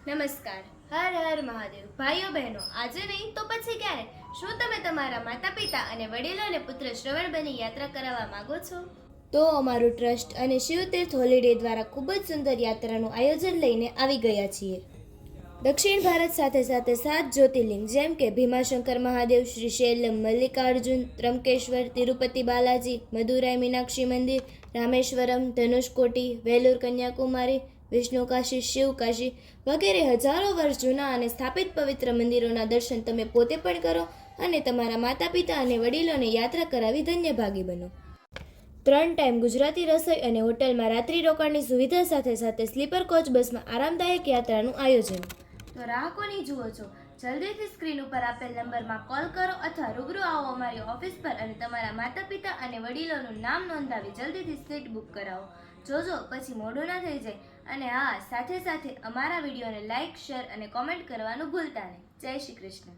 નમસ્કાર. હર હર મહાદેવ. ભાઈઓ બહેનો, આજે નહીં તો પછી ક્યારે? શું તમે તમારા માતા પિતા અને વડીલોને પુત્ર શ્રવણ બની યાત્રા કરાવવા માંગો છો? તો અમારું ટ્રસ્ટ અને શિવતીર્થ હોલિડે દ્વારા ખૂબ જ સુંદર યાત્રાનું આયોજન લઈને આવી ગયા છીએ. દક્ષિણ ભારત સાથે સાથે 7 જ્યોતિર્લિંગ જેમ કે ભીમાશંકર મહાદેવ, શ્રી શૈલમ, મલ્લિકાર્જુન, ત્રંકેશ્વર, તિરુપતિ બાલાજી, મદુરાઈ મીનાક્ષી મંદિર, રામેશ્વરમ, ધનુષકોટી, વેલુર કન્યાકુમારી, વિષ્ણુકાશી, શિવકાશી વગેરે હજારો વર્ષ જૂના અને સ્થાપિત પવિત્ર મંદિરોના દર્શન તમે પોતે પણ કરો અને તમારા માતા પિતા અને વડીલોને યાત્રા કરાવી ધન્યભાગી બનો. 3 ટાઈમ ગુજરાતી રસોઈ અને હોટલમાં રાત્રિ રોકાણની સુવિધા સાથે સાથે સ્લીપર કોચ બસમાં આરામદાયક યાત્રાનું આયોજન. તો રાહ કોની જુઓ છો? જલ્દીથી સ્ક્રીન ઉપર આપેલ નંબરમાં કોલ કરો અથવા રૂબરૂ આવો અમારી ઓફિસ પર અને તમારા માતા પિતા અને વડીલોનું નામ નોંધાવી જલ્દીથી સીટ બુક કરાવો. જોજો પછી મોડું ના થઈ જાય. અને હા, સાથે સાથે અમારા વિડીયોને લાઇક, શેર અને કોમેન્ટ કરવાનું ભૂલતા નહીં. જય શ્રી કૃષ્ણ.